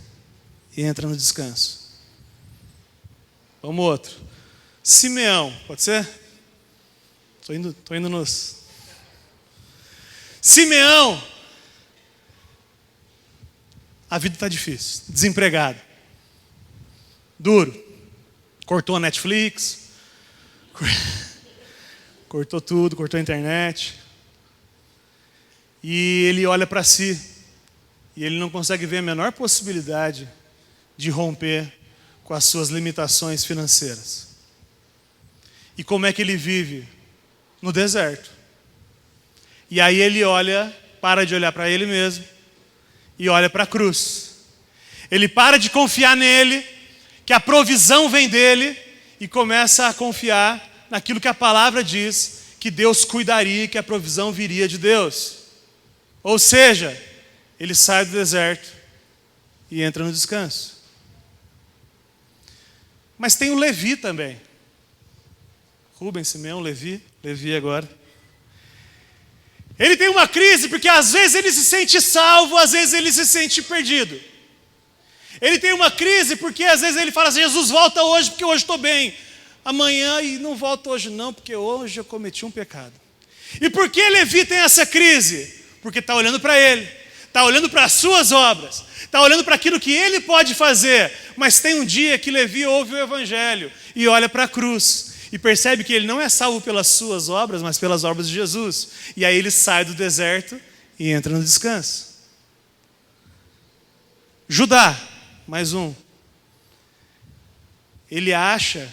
e entra no descanso. Vamos outro. Simeão, pode ser? Estou indo nos... Simeão, a vida está difícil, desempregado, duro, cortou a Netflix, cortou tudo, cortou a internet, e ele olha para si, e ele não consegue ver a menor possibilidade de romper com as suas limitações financeiras. E como é que ele vive? No deserto. E aí ele para de olhar para ele mesmo, e olha para a cruz. Ele para de confiar nele, que a provisão vem dele, e começa a confiar naquilo que a palavra diz, que Deus cuidaria, que a provisão viria de Deus. Ou seja, ele sai do deserto e entra no descanso. Mas tem o Levi também. Rubem, Simeão, Levi agora. Ele tem uma crise porque às vezes ele se sente salvo, às vezes ele se sente perdido. Ele tem uma crise porque às vezes ele fala assim, Jesus, volta hoje porque hoje estou bem. Amanhã e não volta hoje não, porque hoje eu cometi um pecado. E por que Levi tem essa crise? Porque está olhando para ele, está olhando para as suas obras, está olhando para aquilo que ele pode fazer. Mas tem um dia que Levi ouve o evangelho e olha para a cruz. E percebe que ele não é salvo pelas suas obras, mas pelas obras de Jesus. E aí ele sai do deserto e entra no descanso. Judá, mais um. Ele acha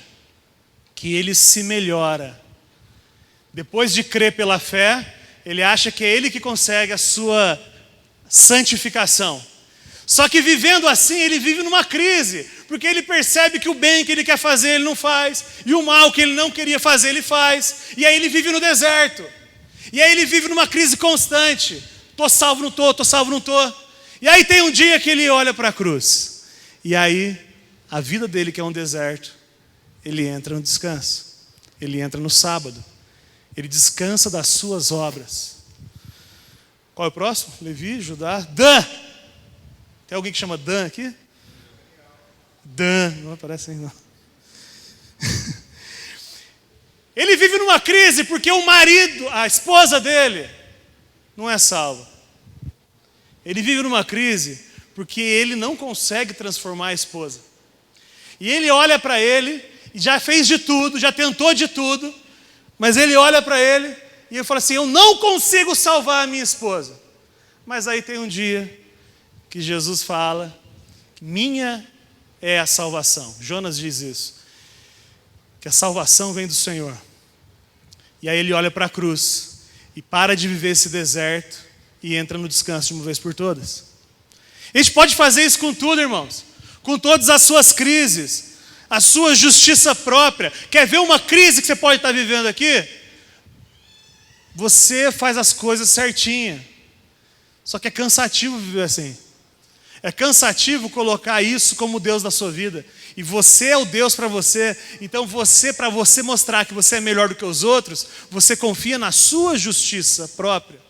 que ele se melhora. Depois de crer pela fé, ele acha que é ele que consegue a sua santificação. Só que vivendo assim, ele vive numa crise, porque ele percebe que o bem que ele quer fazer, ele não faz, e o mal que ele não queria fazer, ele faz, e aí ele vive no deserto, e aí ele vive numa crise constante, estou salvo, não estou, e aí tem um dia que ele olha para a cruz, e aí a vida dele, que é um deserto, ele entra no descanso, ele entra no sábado, ele descansa das suas obras. Qual é o próximo? Levi, Judá, Dan. Tem alguém que chama Dan aqui? Dan, não aparece aí não. Ele vive numa crise porque o marido, a esposa dele, não é salva. Ele vive numa crise porque ele não consegue transformar a esposa. E ele olha para ele, e já fez de tudo, já tentou de tudo, mas ele olha para ele e ele fala assim: eu não consigo salvar a minha esposa. Mas aí tem um dia que Jesus fala: minha é a salvação. Jonas diz isso, que a salvação vem do Senhor. E aí ele olha para a cruz e para de viver esse deserto e entra no descanso de uma vez por todas. A gente pode fazer isso com tudo, irmãos, com todas as suas crises, a sua justiça própria. Quer ver uma crise que você pode estar vivendo aqui? Você faz as coisas certinha, só que é cansativo viver assim. É cansativo colocar isso como Deus da sua vida. E você é o Deus para você. Então para você mostrar que você é melhor do que os outros, você confia na sua justiça própria.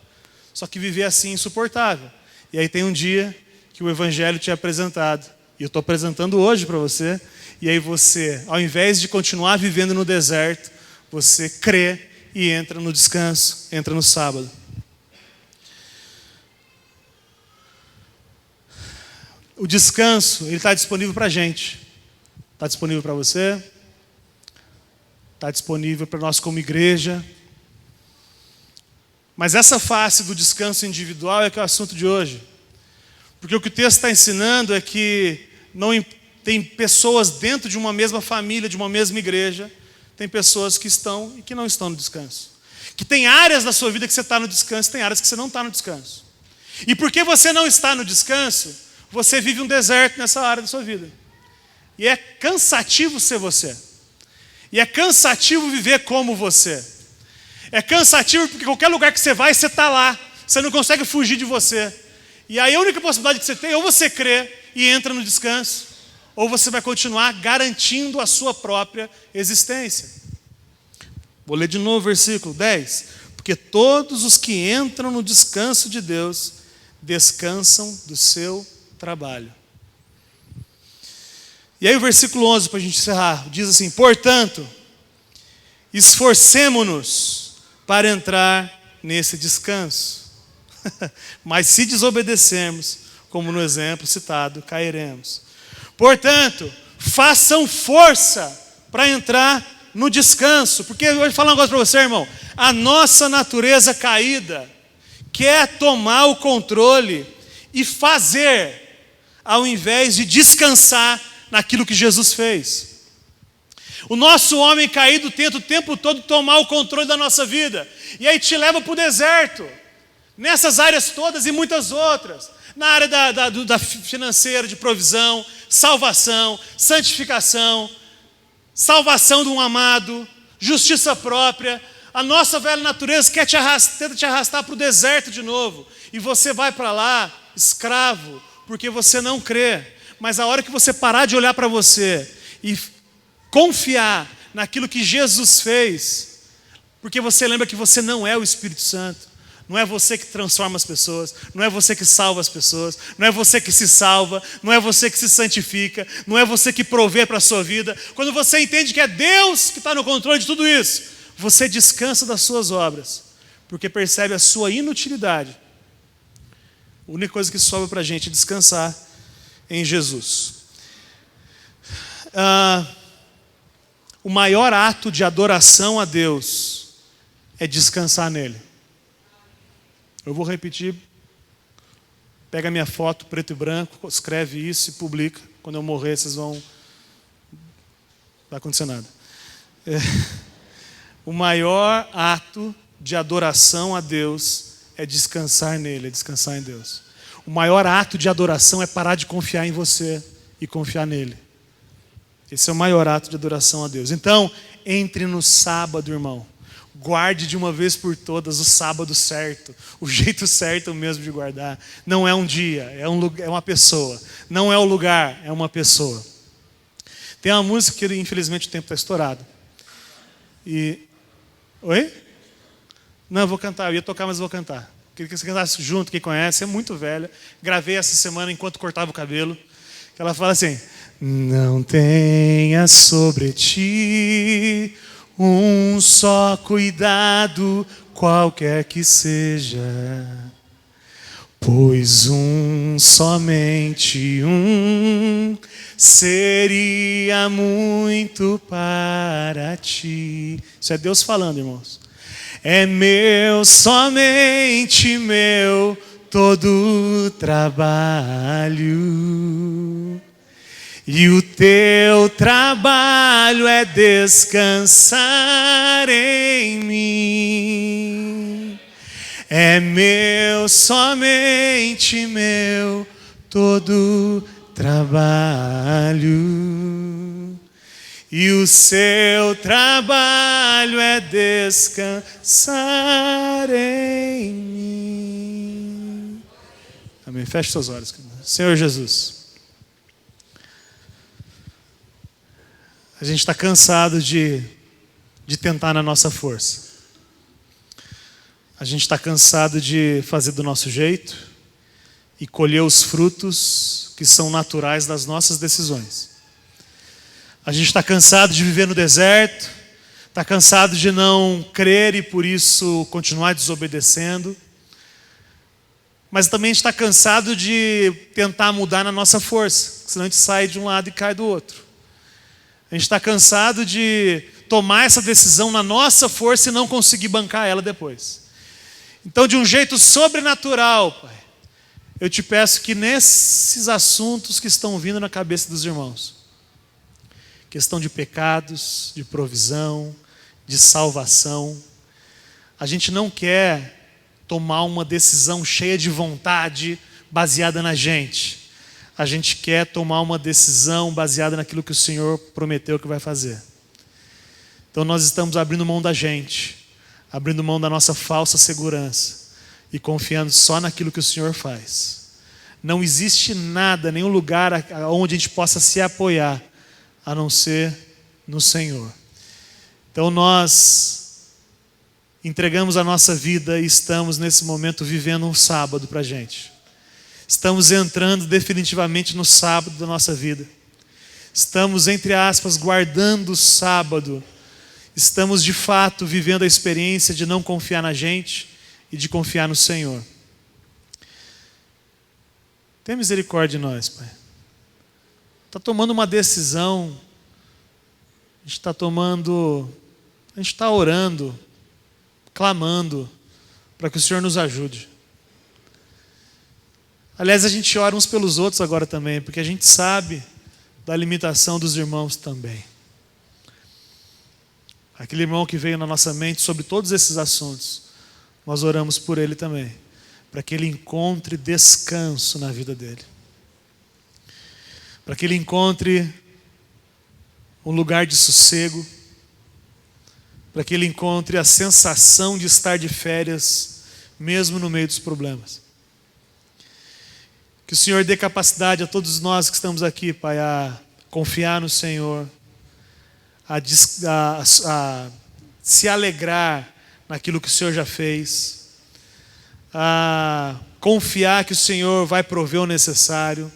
Só que viver assim é insuportável. E aí tem um dia que o Evangelho te é apresentado. E eu estou apresentando hoje para você. E aí você, ao invés de continuar vivendo no deserto, você crê e entra no descanso, entra no sábado. O descanso, ele está disponível para a gente. Está disponível para você. Está disponível para nós como igreja. Mas essa face do descanso individual é que é o assunto de hoje. Porque o que o texto está ensinando é que não tem pessoas dentro de uma mesma família, de uma mesma igreja, tem pessoas que estão e que não estão no descanso. Que tem áreas da sua vida que você está no descanso, tem áreas que você não está no descanso. E porque você não está no descanso, você vive um deserto nessa área da sua vida. E é cansativo ser você. E é cansativo viver como você. É cansativo porque qualquer lugar que você vai, você está lá. Você não consegue fugir de você. E aí a única possibilidade que você tem é ou você crê e entra no descanso, ou você vai continuar garantindo a sua própria existência. Vou ler de novo o versículo 10. Porque todos os que entram no descanso de Deus descansam do seu trabalho. E aí o versículo 11, para a gente encerrar, diz assim: portanto, esforcemo-nos para entrar nesse descanso. Mas se desobedecermos, como no exemplo citado, cairemos. Portanto, façam força para entrar no descanso. Porque eu vou falar um negócio para você, irmão. A nossa natureza caída quer tomar o controle e fazer, ao invés de descansar naquilo que Jesus fez. O nosso homem caído tenta o tempo todo tomar o controle da nossa vida. E aí te leva para o deserto. Nessas áreas todas e muitas outras. Na área da financeira, de provisão, salvação, santificação, salvação de um amado, justiça própria. A nossa velha natureza tenta te arrastar para o deserto de novo. E você vai para lá, escravo, porque você não crê. Mas a hora que você parar de olhar para você e confiar naquilo que Jesus fez, porque você lembra que você não é o Espírito Santo, não é você que transforma as pessoas, não é você que salva as pessoas, não é você que se salva, não é você que se santifica, não é você que provê para a sua vida. Quando você entende que é Deus que está no controle de tudo isso, você descansa das suas obras, porque percebe a sua inutilidade. A única coisa que sobra para a gente é descansar em Jesus. O maior ato de adoração a Deus é descansar nele. Eu vou repetir. Pega a minha foto preto e branco, escreve isso e publica. Quando eu morrer, vocês vão... Não vai acontecer nada. O maior ato de adoração a Deus é descansar nele, é descansar em Deus. O maior ato de adoração é parar de confiar em você e confiar nele. Esse é o maior ato de adoração a Deus. Então, entre no sábado, irmão. Guarde de uma vez por todas o sábado certo, o jeito certo mesmo de guardar. Não é um dia, é uma pessoa. Não é o lugar, é uma pessoa. Tem uma música que, infelizmente, o tempo está estourado. Oi? Não, eu vou cantar, eu ia tocar, mas vou cantar. Queria que você cantasse junto, quem conhece, é muito velha. Gravei essa semana enquanto cortava o cabelo. Ela fala assim: Não tenha sobre ti um só cuidado, qualquer que seja, pois somente um seria muito para ti. Isso é Deus falando, irmãos. É meu, somente meu, todo trabalho. E o teu trabalho é descansar em mim. É meu, somente meu, todo trabalho. E o seu trabalho é descansar em mim. Amém. Feche seus olhos, querido. Senhor Jesus, a gente está cansado de tentar na nossa força. A gente está cansado de fazer do nosso jeito e colher os frutos que são naturais das nossas decisões. A gente está cansado de viver no deserto, está cansado de não crer e por isso continuar desobedecendo. Mas também está cansado de tentar mudar na nossa força, senão a gente sai de um lado e cai do outro. A gente está cansado de tomar essa decisão na nossa força e não conseguir bancar ela depois. Então, de um jeito sobrenatural, Pai, eu te peço que nesses assuntos que estão vindo na cabeça dos irmãos, questão de pecados, de provisão, de salvação, a gente não quer tomar uma decisão cheia de vontade, baseada na gente. A gente quer tomar uma decisão baseada naquilo que o Senhor prometeu que vai fazer. Então nós estamos abrindo mão da gente, abrindo mão da nossa falsa segurança e confiando só naquilo que o Senhor faz. Não existe nada, nenhum lugar onde a gente possa se apoiar, a não ser no Senhor. Então nós entregamos a nossa vida e estamos nesse momento vivendo um sábado para a gente. Estamos entrando definitivamente no sábado da nossa vida. Estamos, entre aspas, guardando o sábado. Estamos de fato vivendo a experiência de não confiar na gente e de confiar no Senhor. Tenha misericórdia de nós, Pai. Está tomando uma decisão, a gente está orando, clamando para que o Senhor nos ajude. Aliás, a gente ora uns pelos outros agora também, porque a gente sabe da limitação dos irmãos também. Aquele irmão que veio na nossa mente sobre todos esses assuntos, nós oramos por ele também, para que ele encontre descanso na vida dele. Para que ele encontre um lugar de sossego, para que ele encontre a sensação de estar de férias, mesmo no meio dos problemas. Que o Senhor dê capacidade a todos nós que estamos aqui, Pai, a confiar no Senhor, a se alegrar naquilo que o Senhor já fez, a confiar que o Senhor vai prover o necessário,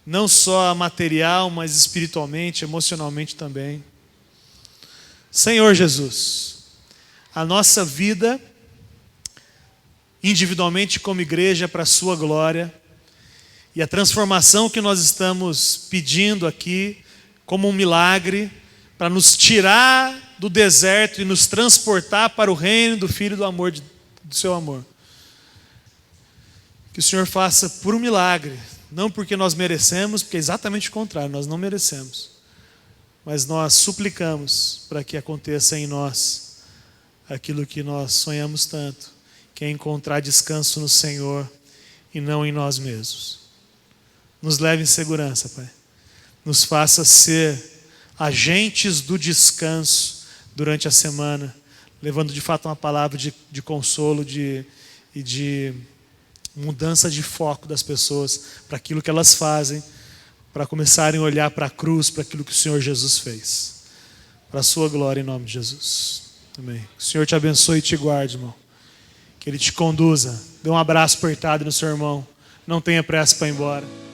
não só material, mas espiritualmente, emocionalmente também. Senhor Jesus, a nossa vida, individualmente como igreja, é para a sua glória, e a transformação que nós estamos pedindo aqui, como um milagre, para nos tirar do deserto e nos transportar para o reino do Filho do amor, do seu amor. Que o Senhor faça por um milagre, não porque nós merecemos, porque é exatamente o contrário, nós não merecemos. Mas nós suplicamos para que aconteça em nós aquilo que nós sonhamos tanto, que é encontrar descanso no Senhor e não em nós mesmos. Nos leve em segurança, Pai. Nos faça ser agentes do descanso durante a semana, levando de fato uma palavra de consolo e de mudança de foco das pessoas para aquilo que elas fazem, para começarem a olhar para a cruz, para aquilo que o Senhor Jesus fez. Para a sua glória, em nome de Jesus. Amém. Que o Senhor te abençoe e te guarde, irmão. Que Ele te conduza. Dê um abraço apertado no seu irmão. Não tenha pressa para ir embora.